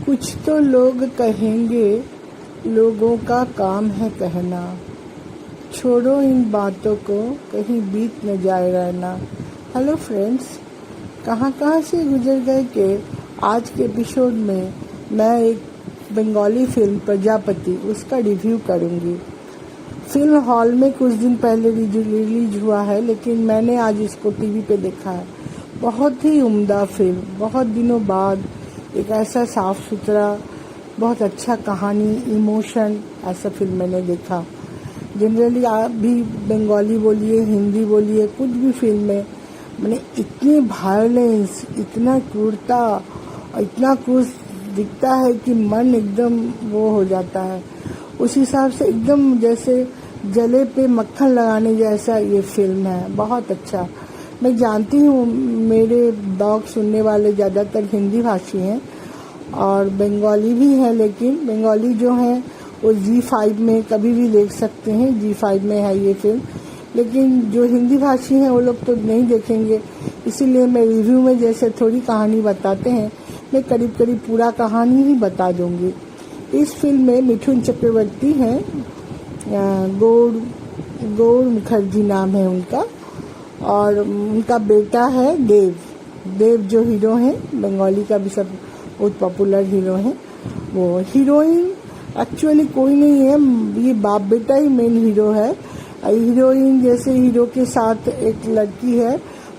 कुछ तो लोग कहेंगे, लोगों का काम है कहना। छोड़ो इन बातों को, कहीं बीत न जाए रहना। हेलो फ्रेंड्स, कहाँ से गुजर गए कि आज के एपिसोड में मैं एक बंगाली फिल्म प्रजापति उसका रिव्यू करूँगी। फिल्म हॉल में कुछ दिन पहले रिलीज हुआ है, लेकिन मैंने आज इसको टीवी पे देखा है। बहुत ही उम्दा फिल्म, बहुत दिनों बाद एक ऐसा साफ सुथरा, बहुत अच्छा कहानी, इमोशन ऐसा फिल्म मैंने देखा। जनरली आप भी बंगाली बोलिए, हिंदी बोलिए, कुछ भी फिल्म में मैंने इतनी वायलेंस, इतना क्रूरता, इतना कुछ दिखता है कि मन एकदम वो हो जाता है। उस हिसाब से एकदम जैसे जले पे मक्खन लगाने जैसा ये फिल्म है। बहुत अच्छा। मैं जानती हूँ मेरे ब्लॉग सुनने वाले ज़्यादातर हिंदी भाषी हैं और बंगाली भी हैं, लेकिन बंगाली जो हैं वो Zee5 में कभी भी देख सकते हैं। Zee5 में है ये फिल्म, लेकिन जो हिंदी भाषी हैं वो लोग तो नहीं देखेंगे। इसीलिए मैं रिव्यू में जैसे थोड़ी कहानी बताते हैं, मैं करीब करीब पूरा कहानी ही बता दूंगी। इस फिल्म में मिथुन चक्रवर्ती हैं, गौड़ मुखर्जी नाम है उनका, और उनका बेटा है देव जो हीरो हैं, बंगाली का भी सब बहुत पॉपुलर हीरो हैं। वो हीरोइन एक्चुअली कोई नहीं है, ये बाप बेटा ही मेन हीरो है। हीरोइन जैसे हीरो के साथ एक लड़की है,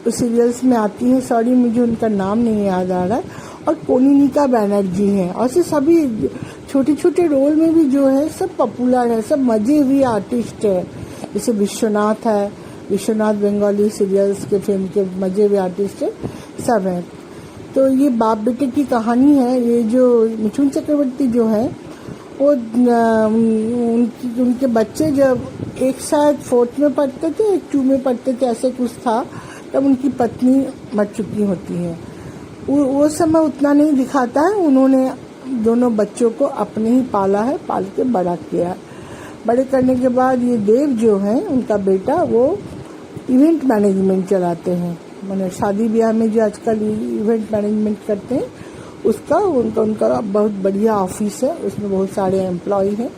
वो सीरियल्स में आती है, सॉरी मुझे उनका नाम नहीं याद आ रहा है, और कोनिनिका बैनर्जी हैं। और से सभी छोटे छोटे रोल में भी जो है सब पॉपुलर है, सब मजे हुए आर्टिस्ट है। जैसे विश्वनाथ है, विश्वनाथ बंगाली सीरियल्स के फिल्म के मजे हुए आर्टिस्ट है, सब हैं। तो ये बाप बेटे की कहानी है। ये जो मिथुन चक्रवर्ती जो है वो उनके बच्चे जब एक शायद 4th में पढ़ते थे, एक 2 में पढ़ते थे, ऐसे कुछ था, तब उनकी पत्नी मर चुकी होती है। वो समय उतना नहीं दिखाता है। उन्होंने दोनों बच्चों को अपने ही पाला है, पाल के बड़ा किया है। बड़े करने के बाद ये देव जो है उनका बेटा, वो इवेंट मैनेजमेंट चलाते हैं। मैंने शादी ब्याह में जो आजकल इवेंट मैनेजमेंट करते हैं उसका उनका बहुत बढ़िया ऑफिस है, उसमें बहुत सारे एम्प्लॉय हैं,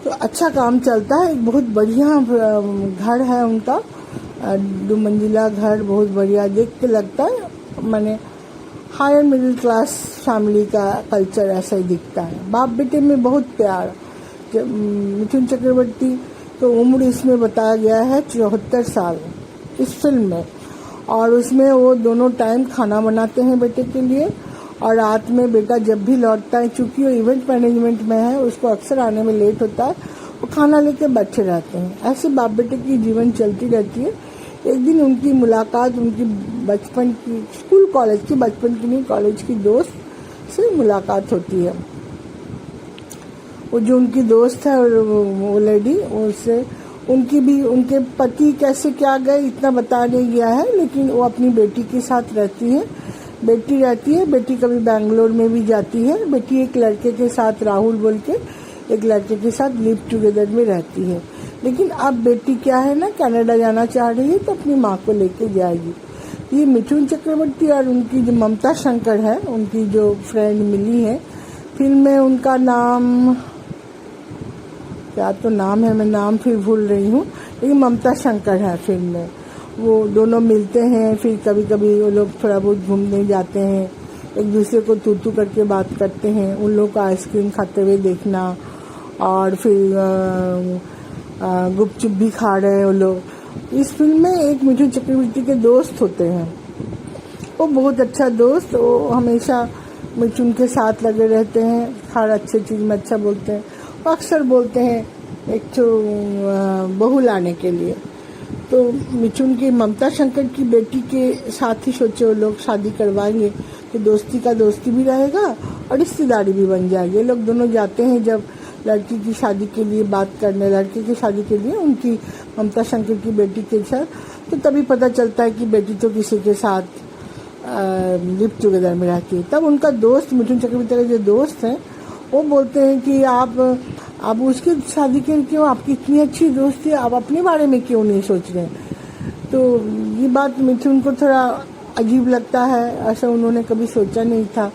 तो अच्छा काम चलता है। एक बहुत बढ़िया घर है उनका, 2 मंजिला घर, बहुत बढ़िया देख के लगता है। मैंने हायर मिडिल क्लास फैमिली का कल्चर ऐसा ही दिखता है। बाप बेटे में बहुत प्यार। मिथुन चक्रवर्ती तो उम्र इसमें बताया गया है 74 साल इस फिल्म में, और उसमें वो दोनों टाइम खाना बनाते हैं बेटे के लिए, और रात में बेटा जब भी लौटता है, चूंकि वो इवेंट मैनेजमेंट में है, उसको अक्सर आने में लेट होता है, वो खाना लेके बैठे रहते हैं। ऐसे बाप बेटे की जीवन चलती रहती है। एक दिन उनकी मुलाकात उनकी बचपन की, स्कूल कॉलेज की, बचपन की नहीं कॉलेज की दोस्त से मुलाकात होती है। वो जो उनकी दोस्त है और वो लेडी, उससे उनके पति कैसे क्या गए इतना बता नहीं गया है, लेकिन वो अपनी बेटी के साथ रहती है। बेटी कभी बैंगलोर में भी जाती है। बेटी एक लड़के के साथ, राहुल बोल के एक लड़के के साथ लिव टुगेदर में रहती है। लेकिन अब बेटी क्या है ना, कनाडा जाना चाह रही है, तो अपनी माँ को लेके जाएगी। ये मिथुन चक्रवर्ती और उनकी जो ममता शंकर है, उनकी जो फ्रेंड मिली है फिल्म में, उनका नाम क्या तो नाम है, मैं नाम फिर भूल रही हूँ, लेकिन ममता शंकर है फिल्म में। वो दोनों मिलते हैं, फिर कभी कभी वो लोग थोड़ा बहुत घूमने जाते हैं, एक दूसरे को तू करके बात करते हैं। उन लोगों को आइसक्रीम खाते हुए देखना, और फिर गुपचुप भी खा रहे हैं वो लोग। इस फिल्म में एक मिथुन चक्रवर्ती के दोस्त होते हैं, वो बहुत अच्छा दोस्त, वो हमेशा मिथुन के साथ लगे रहते हैं, हर अच्छे चीज़ में अच्छा बोलते हैं। वो अक्सर बोलते हैं एक तो बहू लाने के लिए। तो मिथुन की ममता शंकर की बेटी के साथ ही सोचे वो लोग शादी करवाएंगे, तो दोस्ती का दोस्ती भी रहेगा और रिश्तेदारी भी बन जाएगी। ये लोग दोनों जाते हैं जब लड़की की शादी के लिए बात करने, लड़के की शादी के लिए उनकी ममता शंकर की बेटी के साथ, तो तभी पता चलता है कि बेटी तो किसी के साथ लिव टुगेदर में रहती है। तब उनका दोस्त, मिथुन चक्रवर्ती के जो दोस्त हैं, वो बोलते हैं कि आप उसकी शादी के क्यों, आपकी इतनी अच्छी दोस्ती है, आप अपने बारे में क्यों नहीं सोच रहे। तो ये बात मिथुन को थोड़ा अजीब लगता है, ऐसा उन्होंने कभी सोचा नहीं था।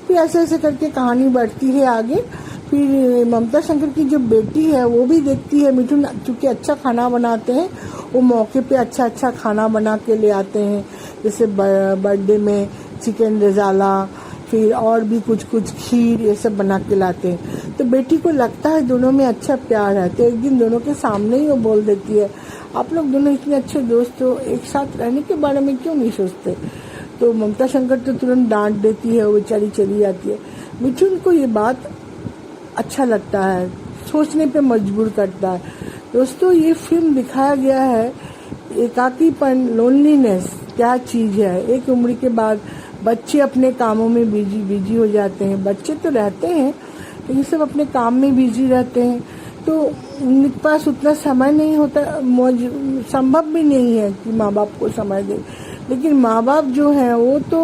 फिर ऐसे ऐसे करके कहानी बढ़ती है आगे। फिर ममता शंकर की जो बेटी है वो भी देखती है मिठुन चूँकि अच्छा खाना बनाते हैं, वो मौके पे अच्छा अच्छा खाना बना के ले आते हैं, जैसे बर्थडे में चिकन रजाला, फिर और भी कुछ कुछ खीर, ये सब बना के लाते हैं। तो बेटी को लगता है दोनों में अच्छा प्यार है, तो एक दिन दोनों के सामने ही वो बोल देती है, आप लोग दोनों इतने अच्छे दोस्त हो, एक साथ रहने के बारे में क्यों नहीं सोचते। तो ममता शंकर तो तुरंत डांट देती है, वो बेचारी चली जाती है। मिठुन को ये बात अच्छा लगता है, सोचने पे मजबूर करता है। दोस्तों, ये फिल्म दिखाया गया है एकाकीपन, लोनलीनेस क्या चीज़ है। एक उम्र के बाद बच्चे अपने कामों में बिजी हो जाते हैं। बच्चे तो रहते हैं लेकिन सब अपने काम में बिजी रहते हैं, तो उनके पास उतना समय नहीं होता, संभव भी नहीं है कि माँ बाप को समय दे। लेकिन माँ बाप जो हैं वो तो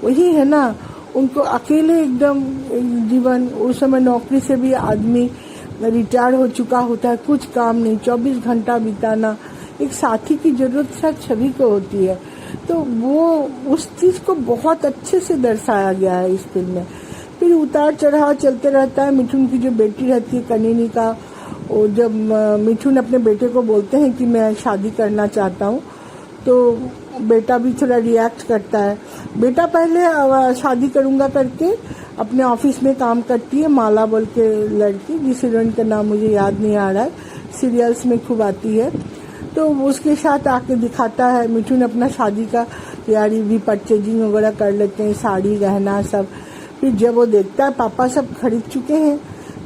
वही है ना, उनको अकेले एकदम जीवन, उस समय नौकरी से भी आदमी रिटायर हो चुका होता है, कुछ काम नहीं, 24 घंटा बिताना, एक साथी की जरूरत शायद सभी को होती है। तो वो उस चीज को बहुत अच्छे से दर्शाया गया है इस फिल्म में। फिर उतार चढ़ाव चलते रहता है। मिठुन की जो बेटी रहती है कनीनी का, वो जब मिठुन अपने बेटे को बोलते हैं कि मैं शादी करना चाहता हूँ, तो बेटा भी थोड़ा रिएक्ट करता है। बेटा पहले शादी करूंगा करके अपने ऑफिस में काम करती है, माला बोल के लड़की, जिस हीरोइन का नाम मुझे याद नहीं आ रहा है, सीरियल्स में खूब आती है। तो उसके साथ आके दिखाता है मिठुन अपना शादी का तैयारी भी, परचेजिंग वगैरह कर लेते हैं, साड़ी गहना सब। फिर जब वो देखता है पापा सब खरीद चुके हैं,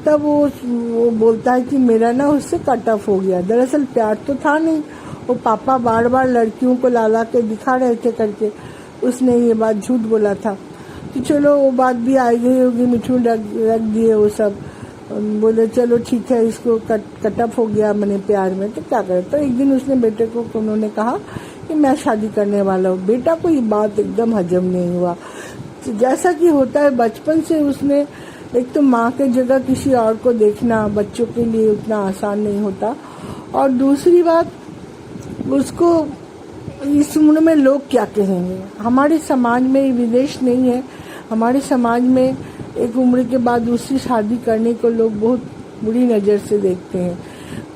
तब वो बोलता है कि मेरा ना उससे कट ऑफ हो गया। दरअसल प्यार तो था नहीं, वो पापा बार बार लड़कियों को ला के दिखा रहे थे करके उसने ये बात झूठ बोला था। तो चलो वो बात भी आई गई होगी, मिठुन रख दिए वो सब, बोले चलो ठीक है, इसको कट ऑफ हो गया मैंने प्यार में, तो क्या करे। तो एक दिन उसने बेटे को उन्होंने कहा कि मैं शादी करने वाला हूँ। बेटा को ये बात एकदम हजम नहीं हुआ। तो जैसा कि होता है बचपन से उसने, एक तो माँ के जगह किसी और को देखना बच्चों के लिए उतना आसान नहीं होता, और दूसरी बात उसको इस उम्र में लोग क्या कहेंगे। हमारे समाज में, विदेश नहीं है, हमारे समाज में एक उम्र के बाद दूसरी शादी करने को लोग बहुत बुरी नज़र से देखते हैं।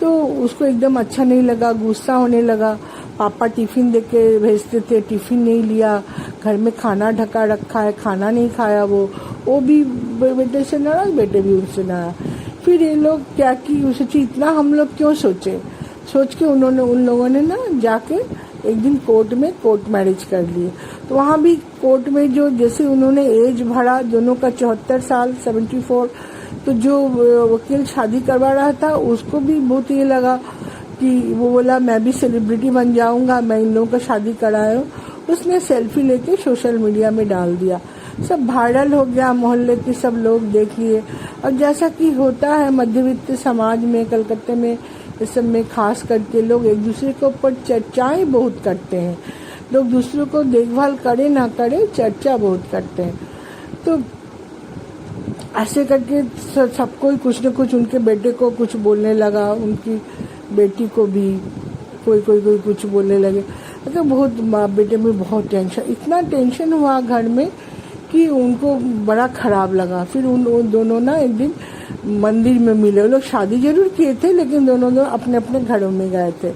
तो उसको एकदम अच्छा नहीं लगा, गुस्सा होने लगा। पापा टिफिन देके भेजते थे, टिफिन नहीं लिया, घर में खाना ढका रखा है, खाना नहीं खाया, वो भी बेटे से नाराज, बेटे भी उनसे नाराज। फिर ये लोग क्या कि सोचे इतना हम लोग क्यों सोचे, सोच के उन लोगों ने ना जाके एक दिन कोर्ट मैरिज कर लिए। तो वहाँ भी कोर्ट में जो जैसे उन्होंने एज भरा दोनों का 74 साल 74, तो जो वकील शादी करवा रहा था उसको भी बहुत ये लगा कि वो बोला मैं भी सेलिब्रिटी बन जाऊंगा, मैं इन लोगों का शादी कराया हूँ। उसने सेल्फी लेके सोशल मीडिया में डाल दिया, सब वायरल हो गया, मोहल्ले के सब लोग देख लिए। और जैसा कि होता है मध्यवित्त समाज में, कलकत्ते में इस सब में खास करके लोग एक दूसरे के ऊपर चर्चाएं बहुत करते हैं। लोग दूसरों को देखभाल करे ना करे, चर्चा बहुत करते हैं। तो ऐसे करके सबको कुछ न कुछ, उनके बेटे को कुछ बोलने लगा, उनकी बेटी को भी कोई कुछ बोलने लगे। तो बहुत बेटे में बहुत टेंशन, इतना टेंशन हुआ घर में कि उनको बड़ा खराब लगा। फिर उन दोनों ना एक दिन मंदिर में मिले। वो लोग शादी जरूर किए थे लेकिन दोनों अपने अपने घरों में गए थे।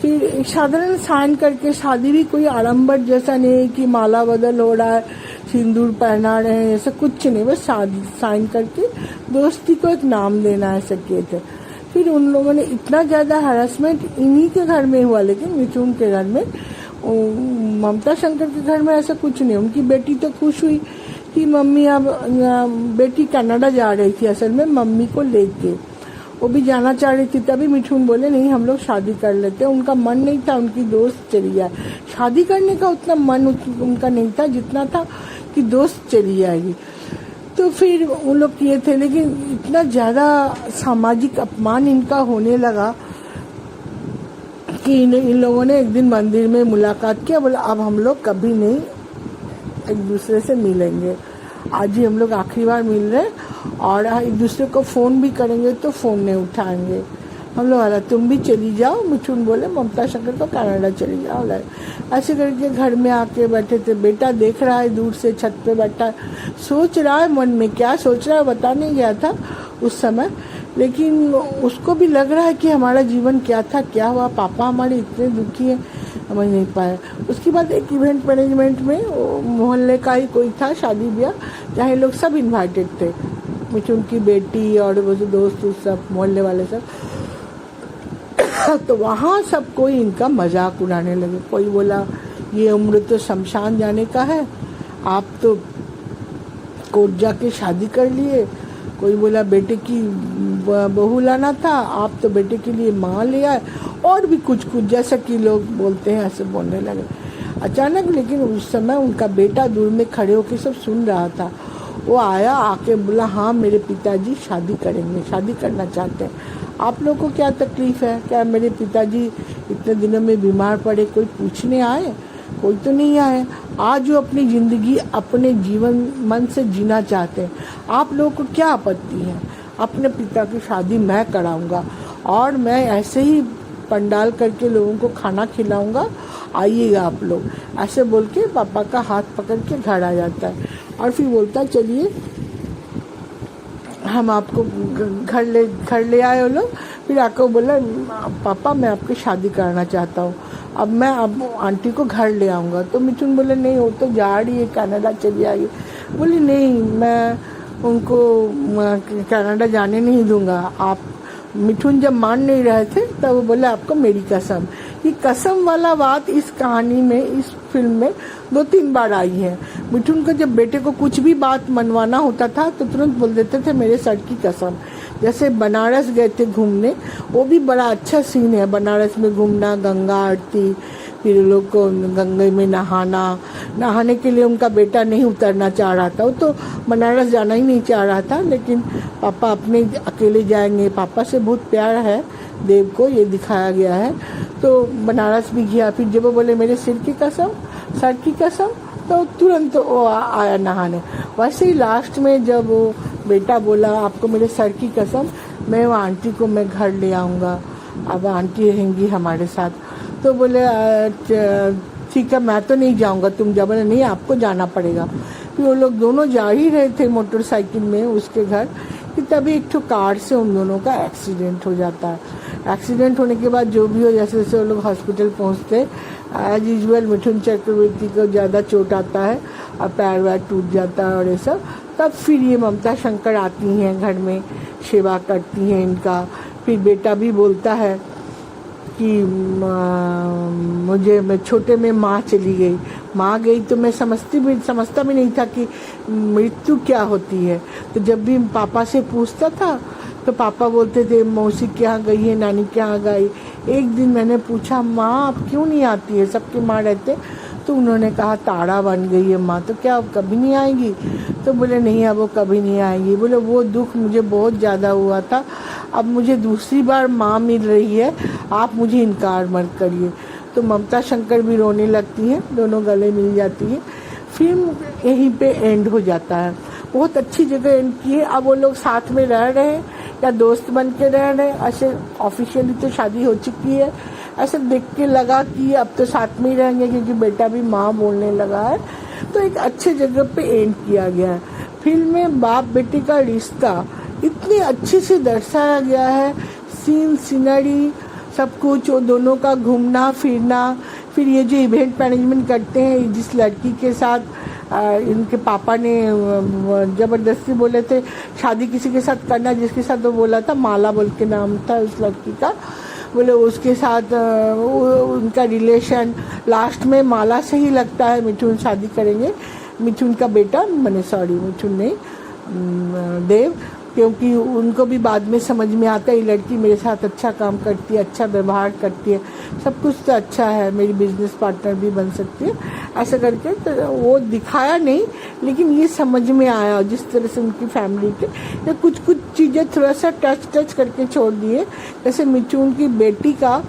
फिर साधारण साइन करके, शादी भी कोई आडम्बर जैसा नहीं कि माला बदल हो रहा है, सिंदूर पहना रहे हैं, ऐसा कुछ नहीं, बस साइन करके दोस्ती को एक नाम देना ऐसा किए थे। फिर उन लोगों ने इतना ज्यादा हैरेसमेंट इन्हीं के घर में हुआ, लेकिन मिठुन के घर में, ममता शंकर के घर में ऐसा कुछ नहीं। उनकी बेटी तो खुश हुई कि मम्मी, अब बेटी कनाडा जा रही थी असल में मम्मी को लेके, वो भी जाना चाह रही थी। तभी मिठुन बोले नहीं हम लोग शादी कर लेते। उनका मन नहीं था, उनकी दोस्त चली जाए, शादी करने का उतना मन उनका नहीं था जितना था कि दोस्त चली जाएगी। तो फिर उन लोग किए थे, लेकिन इतना ज्यादा सामाजिक अपमान इनका होने लगा कि इन लोगों ने एक दिन मंदिर में मुलाकात किया। बोला अब हम लोग कभी नहीं एक दूसरे से मिलेंगे, आज ही हम लोग आखिरी बार मिल रहे हैं, और एक दूसरे को फोन भी करेंगे तो फोन नहीं उठाएंगे। हम लोग वाला तुम भी चली जाओ। मिठुन बोले ममता शंकर को कनाडा चली जाओ। ऐसे करके घर में आके बैठे थे। बेटा देख रहा है दूर से छत पे बैठा, सोच रहा है मन में, क्या सोच रहा है बता नहीं गया था उस समय, लेकिन उसको भी लग रहा है कि हमारा जीवन क्या था, क्या हुआ, पापा हमारे इतने दुखी हैं, समझ नहीं पाए। उसके बाद एक इवेंट मैनेजमेंट में मोहल्ले का ही कोई था शादी ब्याह, जहाँ लोग सब इन्वाइटेड थे, मिठुन की बेटी और वो जो दोस्त सब मोहल्ले वाले सब। तो वहाँ सब कोई इनका मजाक उड़ाने लगे। कोई बोला ये उम्र तो शमशान जाने का है, आप तो कोर्ट जाके शादी कर लिए। कोई बोला बेटे की बहू लाना था, आप तो बेटे के लिए माँ ले आए, और भी कुछ कुछ जैसा कि लोग बोलते हैं ऐसे बोलने लगे। अचानक लेकिन उस समय उनका बेटा दूर में खड़े होकर सब सुन रहा था। वो आया, आके बोला हाँ मेरे पिताजी शादी करेंगे, शादी करना चाहते हैं। आप लोगों को क्या तकलीफ है? क्या मेरे पिताजी इतने दिनों में बीमार पड़े, कोई पूछने आए? कोई तो नहीं आए। आज वो अपनी ज़िंदगी अपने जीवन मन से जीना चाहते हैं। आप लोगों को क्या आपत्ति है? अपने पिता की शादी मैं कराऊंगा, और मैं ऐसे ही पंडाल करके लोगों को खाना खिलाऊंगा, आइएगा आप लोग। ऐसे बोल के पापा का हाथ पकड़ के घर आ जाता है, और फिर बोलता है चलिए हम आपको घर ले आए वो लोग। फिर आकर बोला पापा मैं आपकी शादी कराना चाहता हूँ, अब मैं अब आंटी को घर ले आऊँगा। तो मिठुन बोले नहीं वो तो जा रही है, कनाडा चली आएगी। बोली नहीं मैं उनको कनाडा जाने नहीं दूंगा। आप मिठुन जब मान नहीं रहे थे तब वो बोले आपको मेरी कसम। ये कसम वाला बात इस कहानी में, इस फिल्म में 2-3 बार आई है। मिठुन को जब बेटे को कुछ भी बात मनवाना होता था तो तुरंत बोल देते थे मेरे सर की कसम। जैसे बनारस गए थे घूमने, वो भी बड़ा अच्छा सीन है, बनारस में घूमना, गंगा आरती, फिर लोग को गंगे में नहाने के लिए उनका बेटा नहीं उतरना चाह रहा था। वो तो बनारस जाना ही नहीं चाह रहा था, लेकिन पापा अपने अकेले जाएंगे, पापा से बहुत प्यार है देव को, ये दिखाया गया है। तो बनारस भी गया। फिर जब वो बोले मेरे सिर की कसम, सर की कसम, तो तुरंत वो आया नहाने। वैसे ही लास्ट में जब वो बेटा बोला आपको मेरे सर की कसम, मैं वो आंटी को मैं घर ले आऊँगा, अब आंटी रहेंगी हमारे साथ। तो बोले ठीक है मैं तो नहीं जाऊँगा, तुम जा। बोले नहीं आपको जाना पड़ेगा। फिर वो लोग दोनों जा ही रहे थे मोटरसाइकिल में उसके घर कि तभी एक तो कार से उन दोनों का एक्सीडेंट हो जाता है। एक्सीडेंट होने के बाद जो भी हो, जैसे जैसे वो लोग हॉस्पिटल पहुँचते, एज यूजुअल मिठुन चक्रवर्ती को ज़्यादा चोट आता है और पैर वैर टूट जाता है और ये सब। तब फिर ये ममता शंकर आती हैं घर में, सेवा करती हैं इनका। फिर बेटा भी बोलता है कि मुझे मैं छोटे में माँ चली गई, माँ गई तो मैं समझता भी नहीं था कि मृत्यु क्या होती है। तो जब भी पापा से पूछता था तो पापा बोलते थे मौसी के यहाँ गई है, नानी के यहाँ गई। एक दिन मैंने पूछा माँ आप क्यों नहीं आती है, सबके माँ रहते? तो उन्होंने कहा तारा बन गई है माँ, तो क्या अब कभी नहीं आएगी? तो बोले नहीं अब वो कभी नहीं आएगी। बोले वो दुख मुझे बहुत ज़्यादा हुआ था, अब मुझे दूसरी बार माँ मिल रही है, आप मुझे इनकार मत करिए। तो ममता शंकर भी रोने लगती हैं, दोनों गले मिल जाती हैं। फिल्म यहीं पे एंड हो जाता है। बहुत अच्छी जगह एंड की है। अब वो लोग साथ में रह रहे हैं या दोस्त बन के रह रहे हैं, ऐसे ऑफिशियली तो शादी हो चुकी है, ऐसे देख के लगा कि अब तो साथ में ही रहेंगे क्योंकि बेटा भी माँ बोलने लगा है। तो एक अच्छे जगह पे एंड किया गया है। फिल्म में बाप बेटी का रिश्ता इतनी अच्छे से दर्शाया गया है, सीन सीनरी सब कुछ, वो दोनों का घूमना फिरना। फिर ये जो इवेंट मैनेजमेंट करते हैं, जिस लड़की के साथ इनके पापा ने ज़बरदस्ती बोले थे शादी किसी के साथ करना, जिसके साथ वो बोला था माला बोल के नाम था उस लड़की का, बोले उसके साथ उनका रिलेशन लास्ट में माला से ही लगता है मिठुन शादी करेंगे, मिठुन का बेटा, मैंने सॉरी मिठुन नहीं देव, क्योंकि उनको भी बाद में समझ में आता है ये लड़की मेरे साथ अच्छा काम करती है, अच्छा व्यवहार करती है, सब कुछ तो अच्छा है, मेरी बिजनेस पार्टनर भी बन सकती है, ऐसा करके। तो वो दिखाया नहीं, लेकिन ये समझ में आया जिस तरह से उनकी फैमिली के कुछ कुछ चीज़ें थोड़ा सा टच करके छोड़ दिए। जैसे मिठुन की बेटी का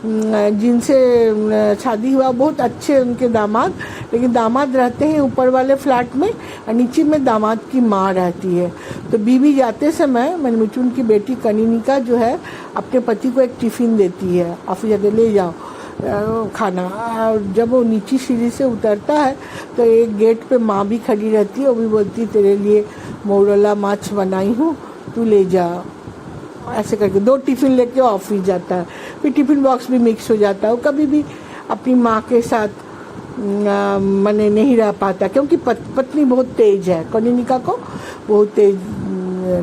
जिनसे शादी हुआ बहुत अच्छे उनके दामाद, लेकिन दामाद रहते हैं ऊपर वाले फ्लैट में और नीचे में दामाद की माँ रहती है। तो बीवी जाते समय मैंने मिथुन की बेटी कनिनिका जो है अपने पति को एक टिफ़िन देती है, ऑफिस जाते ले जाओ खाना। और जब वो नीचे सीढ़ी से उतरता है तो एक गेट पे माँ भी खड़ी रहती है, वो भी बोलती है तेरे लिए मोरला माछ बनाई हूँ, तू ले जा। ऐसे करके 2 टिफ़िन लेके ऑफिस जाता है। फिर टिफ़िन बॉक्स भी मिक्स हो जाता है। वो कभी भी अपनी माँ के साथ मने नहीं रह पाता, क्योंकि पत्नी बहुत तेज है। कनिनिका को बहुत तेज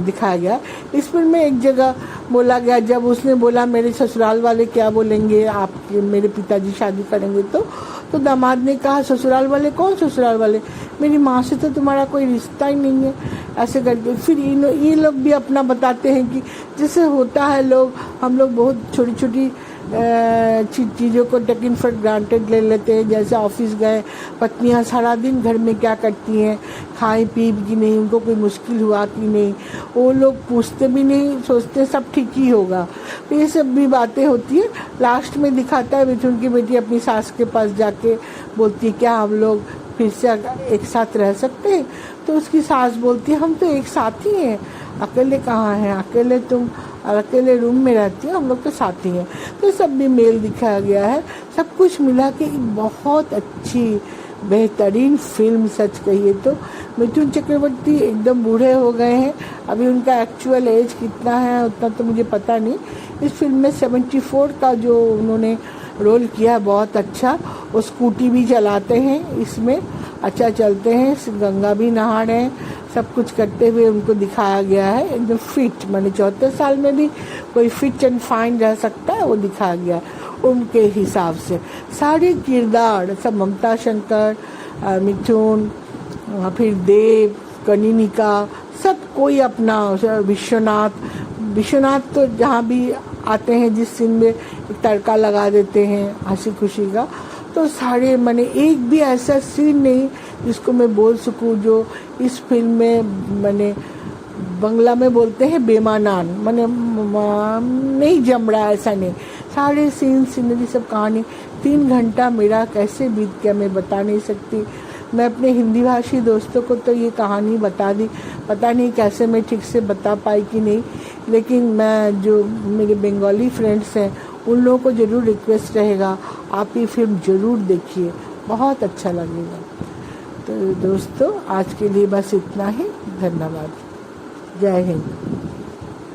दिखाया गया। इस फिल्म में एक जगह बोला गया, जब उसने बोला मेरे ससुराल वाले क्या बोलेंगे, आप मेरे पिताजी शादी करेंगे तो दामाद ने कहा ससुराल वाले? कौन ससुराल वाले? मेरी माँ से तो तुम्हारा कोई रिश्ता ही नहीं है। ऐसे करके फिर ये लोग भी अपना बताते हैं कि जैसे होता है हम लोग बहुत छोटी छोटी चीज़ों को टेकन फॉर ग्रांटेड ले लेते हैं। जैसे ऑफिस गए, पत्नियां सारा दिन घर में क्या करती हैं, खाए पी कि नहीं, उनको कोई मुश्किल हुआ कि नहीं, वो लोग पूछते भी नहीं, सोचते सब ठीक ही होगा। तो ये सब भी बातें होती है। लास्ट में दिखाता है मिथुन की बेटी अपनी सास के पास जाके बोलती है क्या हम लोग फिर से एक साथ रह सकते हैं? तो उसकी सास बोलती है हम तो एक साथ ही हैं, अकेले कहाँ हैं, अकेले तुम अकेले रूम में रहती हो, हम लोग तो साथी हैं। तो सब भी मेल दिखाया गया है। सब कुछ मिला के एक बहुत अच्छी बेहतरीन फिल्म। सच कहिए तो मिथुन चक्रवर्ती एकदम बूढ़े हो गए हैं। अभी उनका एक्चुअल एज कितना है उतना तो मुझे पता नहीं। इस फिल्म में 74 का जो उन्होंने रोल किया है बहुत अच्छा। वो स्कूटी भी चलाते हैं, इसमें अच्छा चलते हैं, गंगा भी नहा रहे हैं, सब कुछ करते हुए उनको दिखाया गया है। एकदम फिट, मैंने 74 साल में भी कोई फिट एंड फाइन रह सकता है, वो दिखाया गया है उनके हिसाब से। सारे किरदार सब, ममता शंकर, मिथुन, फिर देव, कनिनिका, सब कोई अपना, विश्वनाथ तो जहाँ भी आते हैं जिस सीन में तड़का लगा देते हैं हंसी खुशी का। तो सारे मैंने एक भी ऐसा सीन नहीं जिसको मैं बोल सकूं जो इस फिल्म में मैंने बंगला में बोलते हैं बेमानान, मैंने नहीं जम रहा, ऐसा नहीं। सारे सीन सीनरी सब कहानी 3 घंटा मेरा कैसे बीत गया मैं बता नहीं सकती। मैं अपने हिंदी भाषी दोस्तों को तो ये कहानी बता दी, पता नहीं कैसे मैं ठीक से बता पाई कि नहीं, लेकिन मैं जो मेरे बंगाली फ्रेंड्स हैं उन लोगों को ज़रूर रिक्वेस्ट रहेगा आप ये फिल्म ज़रूर देखिए, बहुत अच्छा लगेगा। तो दोस्तों आज के लिए बस इतना ही। धन्यवाद। जय हिंद।